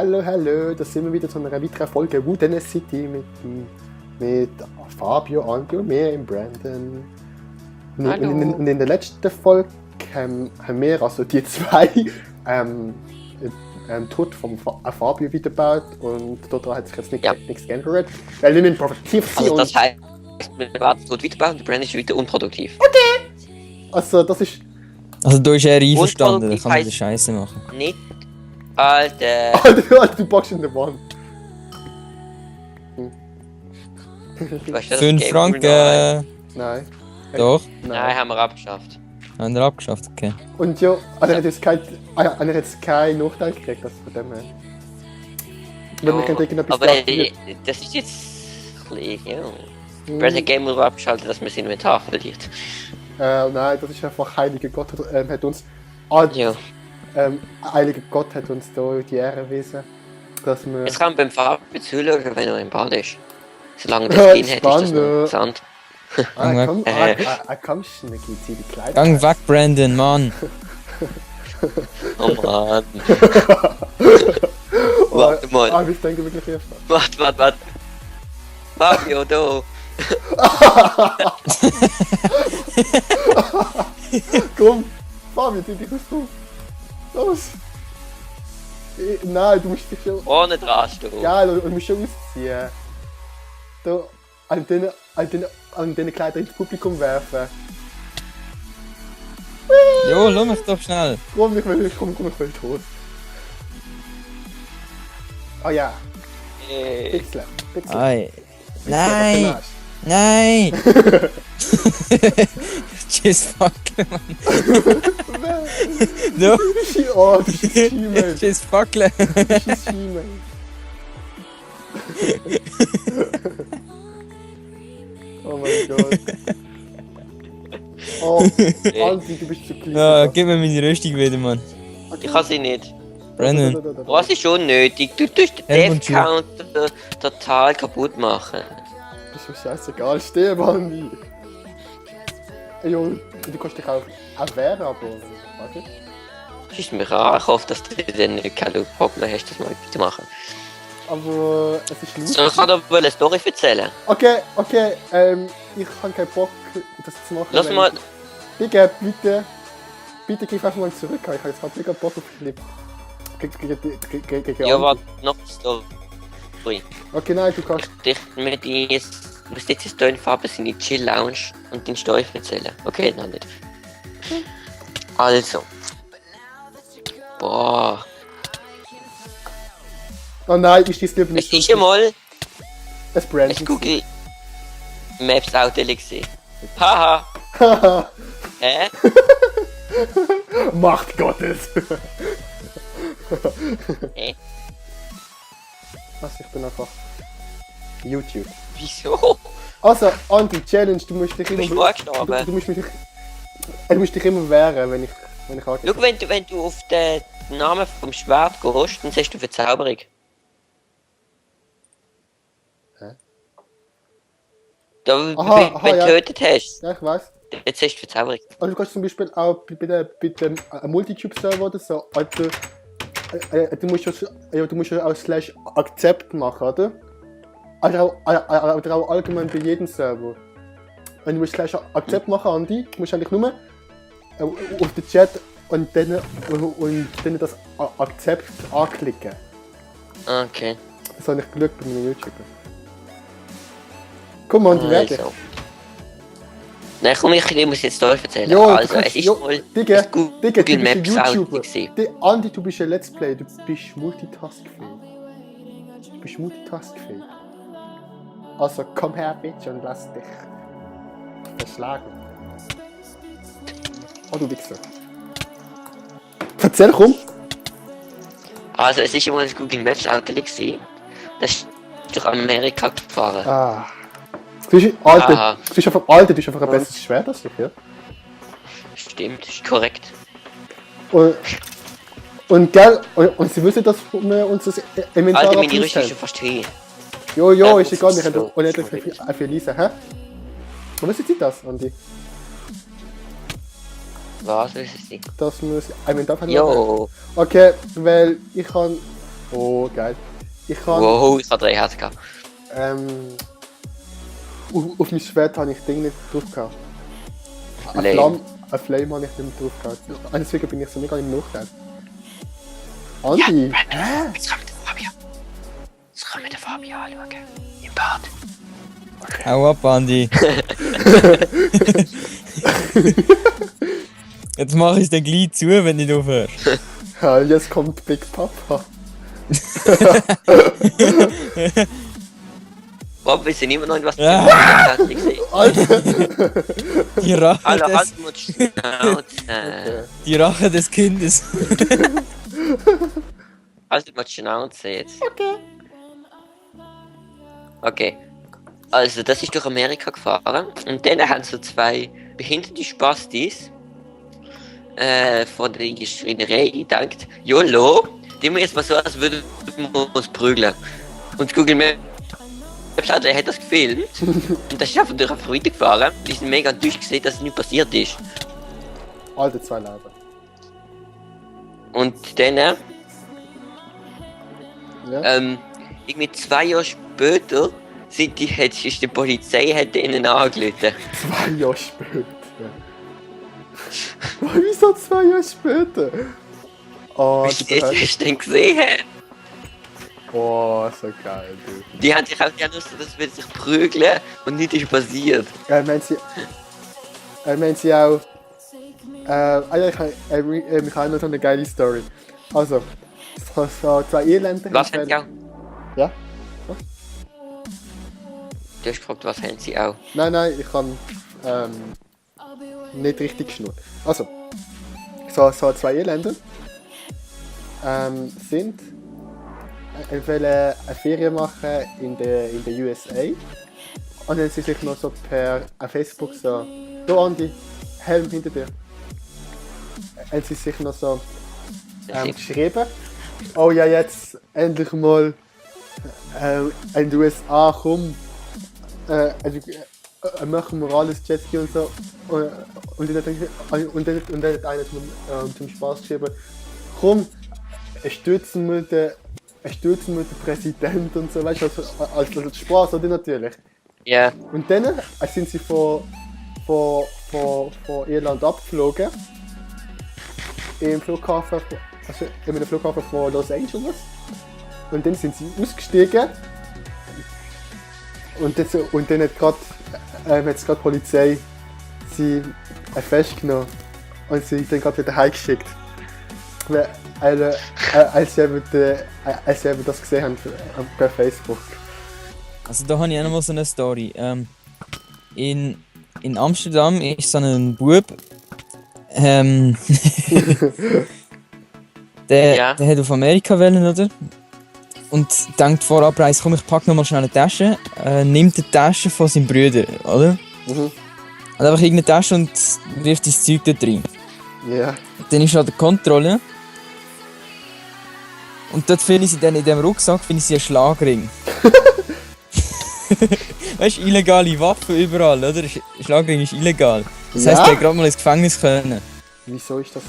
Hallo, da sind wir wieder zu einer weiteren Folge Wooden City mit Fabio, Andi und mir, im Brandon. Und in der letzten Folge haben wir, also die zwei, Tod von Fabio wiedergebaut und daran hat sich jetzt nichts geändert. Weil wir müssen produktiv sein. Also das heißt, wir werden Tod wiederbauen und der Brandon ist wieder unproduktiv. Okay! Also das ist... Also du bist eher einverstanden, dann kann man die Scheiße machen. Nicht, Alter. Alter, du packst in der Wand. Weißt du, 5 Franken. Nein. Doch. Nein, haben wir abgeschafft. Haben wir abgeschafft, okay. Und ja, er hat jetzt keinen Nachteil gekriegt, also von dem her. Wenn wir irgendetwas aber das ist jetzt ein bisschen, ja. Brandon hat Game Over abgeschaltet, dass man sein Inventar verliert. Nein, das ist einfach Heiliger Gott hat uns... Heiliger Gott hat uns da die Ehre erwiesen, dass wir... Jetzt kann man beim Fabio zuschauen, wenn er im Bad ist. Solange das Skin hat, ist das noch interessant. Komm schnell, zieh die Kleider. Gang weg, Brandon, Mann! Oh Mann. Warte mal. Ich denke wirklich erst. Warte. Fabio, da. Komm, Fabio, zieh dich aus. Los. Nein, du musst dich schon... Ohne Drast, du. Ja, du musst schon ausziehen. Da, an den Kleidern ins Publikum werfen. Jo, lass mich doch schnell. Komm, ich will tot. Oh ja. Pixel. Ei. Nein! Nein! Tschüss, fuck, Mann. No. Oh, du bist Schiemel. Tschüss, fuck. Du bist Schiemel. Oh mein Gott. Oh, Andi, du bist zu klein. Ja, gib mir meine Rüstung wieder, Mann. Ich kann sie nicht. Brandon. Was ist unnötig? Du tust den Death-Counter total kaputt machen. Das ist mir scheißegal, steh, Andi. Ey, du kannst dich auch wehren, aber... Warte. Schieß mich an, ich hoffe, dass du dann keine Probleme hast, das mal zu machen. Aber es ist lustig. So, ich kann aber eine Story erzählen. Okay, ich habe keinen Bock, das zu machen. Lass mal... Digga, bitte gib einfach mal zurück, ich habe jetzt halt mega Bock auf Clip. Ja, warte, noch eine Story. Okay, nein, du kannst... Du musst jetzt hier in Farbe in die Chill Lounge und den Story erzählen. Okay, noch nicht. Also. Boah. Oh nein, ich schieße lieber nicht. Es ist einmal ein Brand. ein Google Maps Auto gesehen. Haha. Hä? Macht Gottes. Was, ich bin einfach... YouTube. Wieso? Also, Anti-Challenge, du musst dich immer... Du bist vorgestorben. Du musst dich immer wehren, wenn ich Schau, wenn du auf den Namen vom Schwert gehst, dann siehst du Verzauberung. Hä? Da, wenn du getötet hast, Ja, ich weiß. jetzt siehst du Verzauberung. Also du kannst zum Beispiel auch bei dem Multicube-Server oder so, also, du musst ja auch /accept machen, oder? Oder auch allgemein bei jedem Server. Wenn du musst /accept machen, Andi, du musst eigentlich nur auf den Chat und dann das Accept anklicken. Okay. Das habe ich Glück bei meinen YouTuber. Komm, Andi, wirklich. Nein, komm, ich muss jetzt Story erzählen. Jo, also, es ist wohl Digga, Google du bist ein Maps YouTuber. gewesen. Andi, du bist ein Let's Play, du bist multitaskfähig. Also komm her, Bitch, und lass dich verschlagen. Oh, du Wichser. Erzähl, komm. Also, es ist immer das Google Maps Auto gewesen. Das ist durch Amerika gefahren. Ah. Du bist einfach ein besseres Schwert als ich, ja? Stimmt, ist korrekt. Und gell, und sie wissen, dass wir uns das Inventar Alter, meine Rüstung ist schon fast hin. Jo, ist egal, wir haben unendlich viel Lisa, hä? Und wissen Sie das, Andi? Was wissen Sie? Dass wir das Inventar verloren haben? Jo. Okay, weil ich habe Oh, geil. Ich kann, Wow, ich habe 3 Herzen gehabt. auf mein Schwert habe ich Ding nicht drauf gehabt. Lame. Eine Flame habe ich nicht drauf gehabt. Und deswegen bin ich so mega im Nachteil. Andi? Hä? Jetzt kommt der Fabio. Jetzt kommt der Fabio anschauen. Im Bad. Hau ab, Andi. Jetzt mach ich den gleich zu, wenn du nicht aufhörst. Ja, jetzt kommt Big Papa. Rob, wir sind immer noch in was Ja. zu tun. Alter! Die Rache, Hallo, des, halt mal die Schnauze. die Rache des Kindes. Halt mal die Schnauze jetzt. Okay. Also, das ist durch Amerika gefahren und dann haben so 2 behinderte Spastis von der Schreinerei gedacht, YOLO, die wir jetzt mal so, als würden wir uns prügeln. Und Google Maps hat das gefilmt und das ist einfach durch eine Freude gefahren. Die sind mega enttäuscht gesehen, dass es nicht passiert ist. Alter, 2 Leben. Und dann, Ja? irgendwie 2 Jahre später, ist die Polizei hat ihnen angerufen. 2 Jahre später. Wieso 2 Jahre später? Oh, Hast du den gesehen? Oh, so geil, du. Die haben sich auch ja nur so, dass wir sich prügeln und nichts ist passiert. Meint sie auch. Ich habe noch so eine geile Story. Also, so 2 Elende. Was haben sie auch? Ja? Du hast gefragt, was haben sie auch? Nein, ich kann nicht richtig geschnurrt. Also, so 2 Elende sind wollen eine Ferien machen in der USA und dann sie sich noch so per Facebook so, du Andi, Helm hinter dir. Haben sie sich noch so geschrieben, oh ja, jetzt endlich mal in die USA, komm, machen wir alles Jetski und so. Und dann hat einer zum Spaß geschrieben, komm, stürzen wir den Präsident und so, weißt du, als Spaß, oder natürlich. Ja. Yeah. Und dann sind sie von Irland abgeflogen. Im Flughafen, also in einem Flughafen von Los Angeles. Und dann sind sie ausgestiegen. Und dann hat gerade die Polizei sie festgenommen und sie dann gerade wieder heimgeschickt. Als sie eben das gesehen haben per Facebook. Also da habe ich auch noch mal so eine Story. In Amsterdam ist so ein Bub. Der hat auf Amerika wollen, oder? Und denkt vor Abreise, komm, ich pack noch mal schnell eine Tasche. Nimmt die Tasche von seinem Bruder, oder? Mhm. Hat einfach irgendeine Tasche und wirft das Zeug dort rein. Ja. Yeah. Dann ist er an der Kontrolle. Und dort finde ich sie dann in diesem Rucksack einen Schlagring. Weißt du, illegale Waffen überall, oder? Schlagring ist illegal. Das heisst, der gerade mal ins Gefängnis können. Wieso ist das?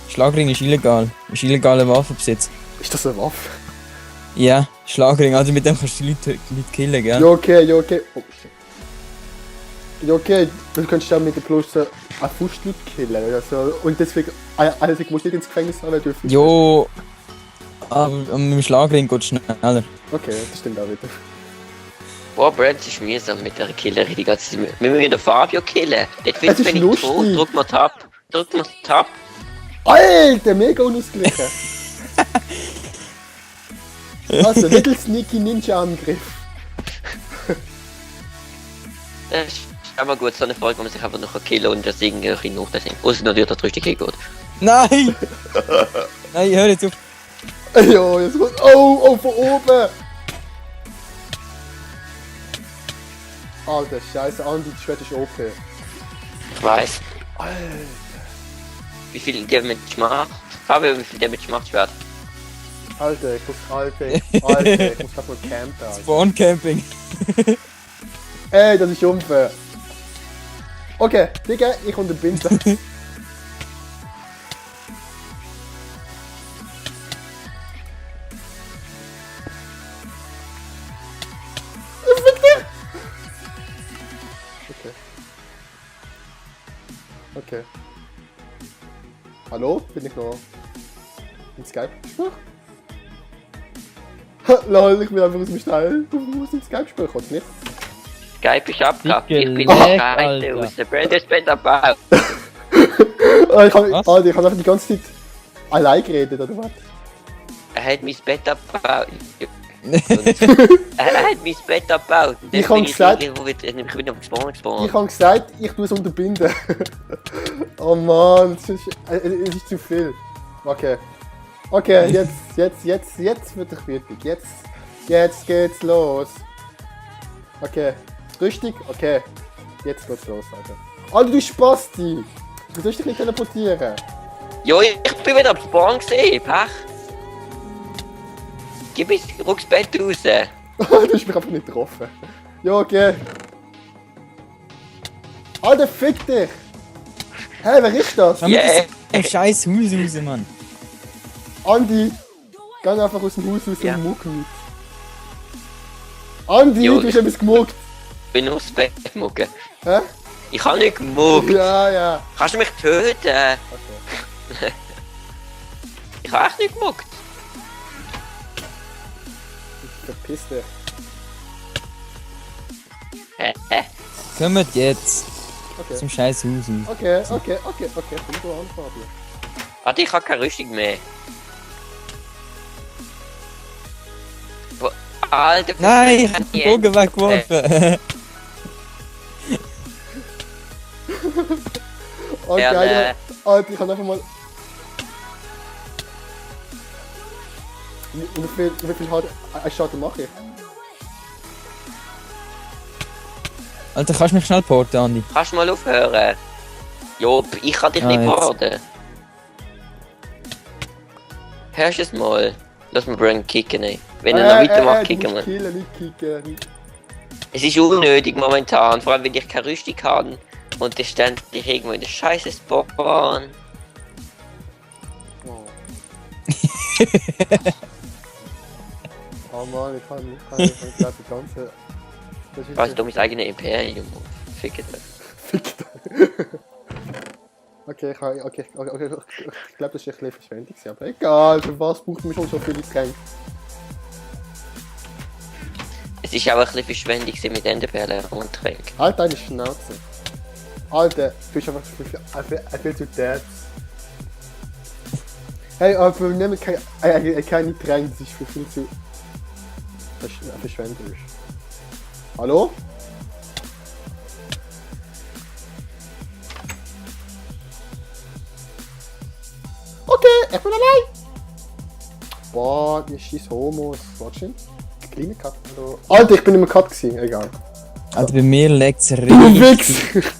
Schlagring ist illegal. Ist illegaler Waffenbesitz. Ist das eine Waffe? Ja, Schlagring. Also mit dem kannst du Leute killen, gell? Ja, okay. Oh, shit. Ja, okay, du kannst ja mit der Bluse eine Fußleute killen. Also, und deswegen musst du nicht ins Gefängnis haben dürfen. Jo, aber mit dem Schlagring geht es schneller. Okay, das stimmt auch wieder. Boah, Brad, es ist mühsam mit der Killerei die ganze Zeit. Wir müssen den Fabio killen. Dort wird wenn ich tot, drück mal Tab. Alter, mega unausgeglichen. Also, Little Sneaky Ninja Angriff. Das ist aber gut, so eine Folge, wo man sich einfach noch killen und das irgendwie ein bisschen nachdenken. Außer natürlich, dass es richtig geht. Nein! Nein, hör jetzt auf. Jo, jetzt kommt. Oh, von oben! Alter, Scheiße, Andi, das Schwert ist OP. Ich weiß. Alter. Wie viel Damage macht? Fabio, wie viel Damage macht Schwert? Alter, ich muss grad mal campen. Alter. Spawn Camping. Ey, das ist unfair. Okay, Digga, ich unterbinde. Okay. Okay. Hallo? Bin ich noch im Skype? Lol, ich bin einfach aus dem Stall. Du musst im Skype-Spiel, kommt nicht? Skype ist abgekackt. Ich bin Dicke der Leck, Scheiße Alter. aus der Brand ist better Bau. Ich habe Was? einfach die ganze Zeit allein geredet, oder was? Er hat mein Bett abgebaut. Er hat mein Bett abgebaut. Und Ich dann hab bin gesagt- irgendwo wieder, ich bin auf Spawn Ich gespawnt. habe gesagt, ich tue es unterbinden. Oh Mann, es ist zu viel. Okay. Okay, jetzt wird ich wütend. Jetzt geht's los. Okay. Richtig? Okay. Jetzt geht's los, Alter. Alter, du Spasti! Du sollst dich nicht teleportieren. Jo, ich bin wieder am Spawn gesehen, Pech. Gib es, ruck's Bett raus. Du hast mich einfach nicht getroffen. Ja, okay. Alter, fick dich! Hä, wer ist das? Schau mal Yeah. das scheiß Haus raus, Mann. Andi! Geh einfach aus dem Haus raus Ja. und muck nicht. Andi, Jo, du hast etwas gemuckt! Ich bin aufs Bett gemuckt. Hä? Ich kann nicht gemuckt. Ja, ja. Kannst du mich töten? Okay. Ich habe echt nicht gemuckt. Verpiss dich. Hä? Kommt jetzt Okay. zum scheiß Haus raus. Okay. Komm du an, Fabio. Warte, ich habe keine Rüstung mehr. Wo- Alter, Nein, ich hab den Bogen weggeworfen. Okay, Ja, Alter, ich kann einfach mal... Wie viel Schaden mache ich? Alter, kannst du mich schnell porten, Andi? Kannst du mal aufhören? Jo, ich kann dich Ah, nicht jetzt. warten. Hörst du es mal? Lass mal Brand kicken, ey. Wenn er noch weitermacht, kicken wir. Killen, nicht kicken. Es ist unnötig momentan, vor allem wenn ich keine Rüstung habe. Und der ständig irgendwo in der scheiße Spawn. Oh. Oh Mann, ich kann glaube die ganze... Das ist Weißt du, mein eigenes Imperium. Fickt euch. Fick dich. Okay, ich glaube, das ist ein bisschen verschwendet, aber egal, für was braucht man schon so viele Tränke? Es ist auch ein bisschen verschwendig gewesen mit Enderperlen und Tränken. Halt deine Schnauze. Alter, du bist einfach viel zu dead. Hey, aber wir nehmen keine Tränke, das ist viel zu verschwenderisch. Hallo? Okay, ich bin allein! Boah, die scheiß Homos. Warte schon. Kleine Cut. Hallo. Alter, ich bin nicht mehr Cut gewesen, egal. Alter, bei mir legt's Du richtig. Wichser!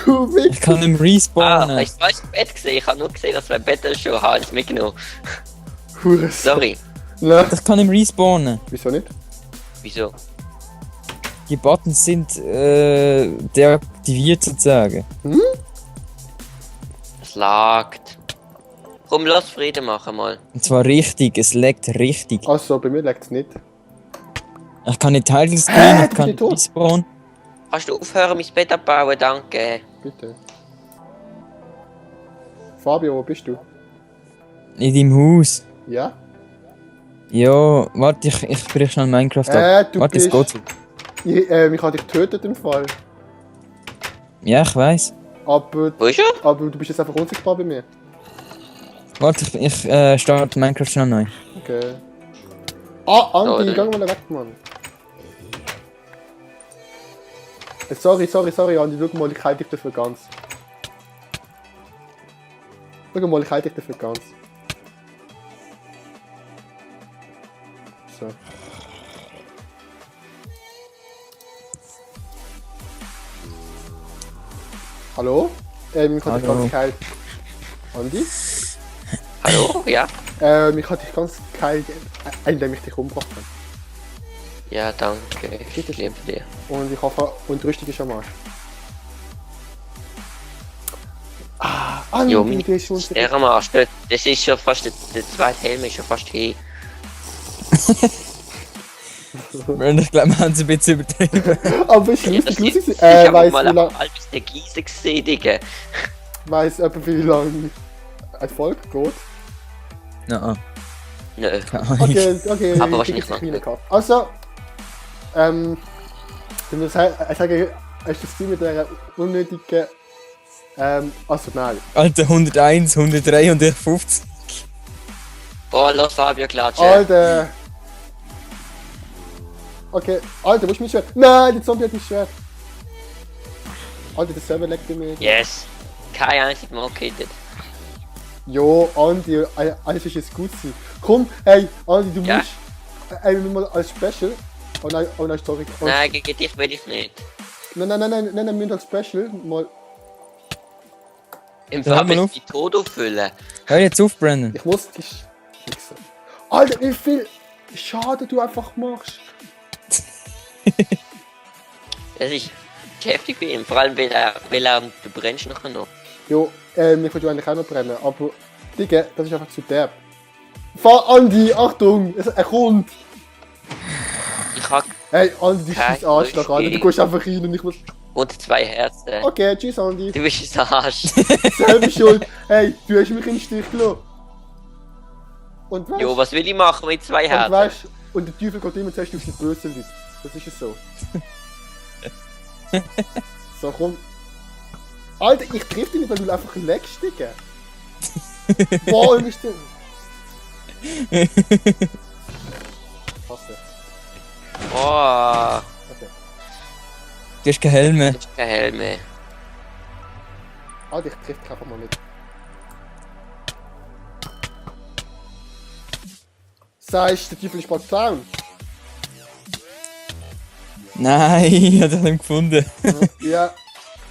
Du Ich Wichser! kann nicht mehr respawnen. Hast du das Bett gesehen? Ich habe nur gesehen, dass wir ein Bett schon haben. Ist mitgenommen. Hurensohn. Sorry. Nein. Ich kann nicht mehr respawnen. Wieso nicht? Wieso? Die Buttons sind deaktiviert sozusagen. Es lagt. Komm, lass Frieden machen mal. Und zwar richtig, es laggt richtig. Also, bei mir liegt es nicht. Ich kann nicht Titles Hä? gehen, Du ich bist kann nicht tot? respawnen. Kannst du aufhören, mein Bett abbauen? Danke. Bitte. Fabio, wo bist du? In deinem Haus. Ja? Ja, warte, ich brich schnell Minecraft ab. Du Warte, es bist... geht. Ich habe dich getötet im Fall. Ja, ich weiß. Aber Wo ist er? du bist jetzt einfach unsichtbar bei mir. Warte, ich starte Minecraft schnell neu. Okay. Ah, Andi, Oder? geh mal weg, Mann. Sorry, Andi, schau mal, ich halte dich dafür ganz. Schau mal, ich halte dich dafür ganz. So. Hallo? Ich habe dich Hallo. ganz geheilt. Andi? Hallo? Ja? Ich habe dich ganz geheilt, indem ich dich umgebracht habe. Ja, danke. Ich liebe dir. Und ich hoffe, und die Rüstung ist am Arsch. Ah, Andi, Jo, die ist uns... Der am Arsch. Das ist schon fast, der zweite Helm ist schon fast hin. Ich glaube, wir haben es ein bisschen übertrieben. Aber ist Ja, lustig, das lustig. ich habe Weiss mal wie ein lang, halbes der Giese gesehen, Digga. weiss etwa wie lang Erfolg geht? Nein, Nö. keine Ahnung. Okay, Aber wahrscheinlich ich noch keine nicht. gehabt. Also, ich sage, hast du das Ziel mit der unnötigen, also nein. Alter, 101, 103 und 50. Oh, los Fabio klatschen. Alter! Okay, Alter, wo ist mein Schwert? Nein, der Zombie hat mein Schwert! Alter, der Server leckt mir. Yes. Kein einziges Mal gehittet. Jo, Andi, alles ist jetzt gut sein. Komm, hey, Andi, du Ja. musst. Wir müssen mal als Special. Oh nein, sorry. Oh, Nein, gegen dich will ich nicht. nein, wir müssen als Special mal. Im Ja, Fabio mal ist die Tod auffüllen. Hör jetzt auf, Brandon. Ich muss dich. Fixen. Alter, wie viel Schade du einfach machst. Das ist heftig für ihn. Vor allem, weil er du brennst nachher noch. Jo, mir würde eigentlich auch noch brennen, aber. Digga, das ist einfach zu derb. Fahr, Andi, Achtung, er kommt! Ich hab Hey, Andi, du Kein schießt Arschloch, Alter, du Rückweg. gehst einfach rein und ich muss. und 2 Herzen. Okay, tschüss, Andi. Du bist ein Arsch. Selbe Schuld. Hey, du hast mich im Stich gelassen. Und weißt Jo, was will ich machen mit 2 und Herzen? weißt und der Teufel geht immer zuerst auf die bösen Leute. Das ist es so. So, komm. Alter, ich triff dich nicht, weil du einfach leckst, Digga. Boah, du bist denn. Passt ja. Oh, Okay. Du hast keine Helme. das ist kein Helm mehr. Alter, ich triff dich einfach mal nicht. Sagst du, der Teufel ist bald down? Nein, ich hab dich nicht gefunden. Ja.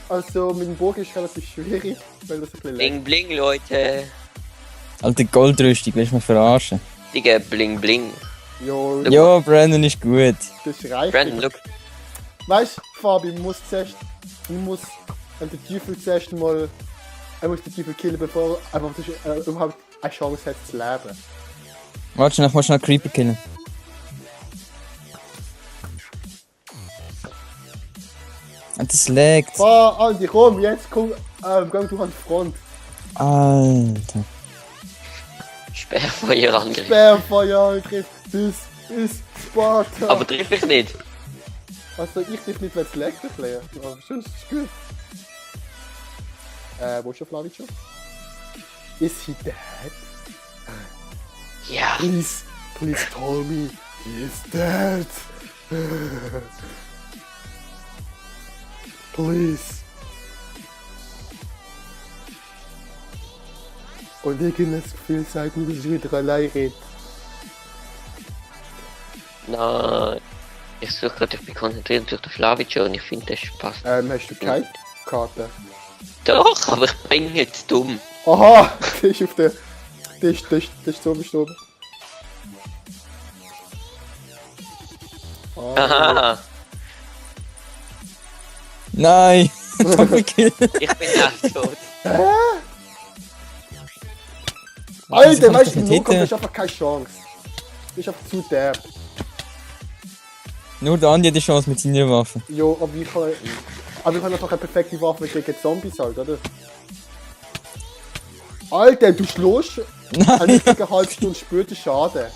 Also, mit dem Bogen ist relativ schwierig, weil das ein bisschen leckt. Bling bling, Leute. Alter, Goldrüstung, willst du mich verarschen? Digga, bling bling. Jo, Ja, Brandon ist gut. das ist reich. Brandon, look. Weißt du, Fabi, man muss den Teufel zuerst mal. Er muss den Teufel killen, bevor er einfach überhaupt eine Chance hat zu leben. Warte schnell, ich muss schnell Creeper killen. Und das laggt. Fahr, Andi, komm, jetzt komm, gang du an die Front. Alter. Sperrfeuerangriff. Sperrfeuerangriff, das ist Sparta. Aber triff mich nicht. Also, ich dich nicht, wenn es leckt, ein bisschen. Aber sonst ist es gut. Wo ist der Flavicio? Is he dead? Ja. Please tell me he is dead. Please. Und irgendein Gefühl sagt mir, dass ich wieder allein rede. Nein. Ich suche gerade, ich bin konzentriert durch den Flavicio und ich finde, das passt. Hast du keine Karte? Doch, aber ich bin jetzt dumm. Aha! Der ist auf der. Der ist so gestorben. Aha. Nein! Doppelkill. Ich bin auch tot. Alter, kann weißt ich du, nicht Lukas, hitten? das ist einfach keine Chance. Das ist einfach zu derb. Nur der Andi hat die Chance mit seiner Waffe. Jo, aber ich kann einfach eine perfekte Waffe gegen Zombies halt, oder? Alter, du schlägst Nein! eine halbe Stunde später Schaden.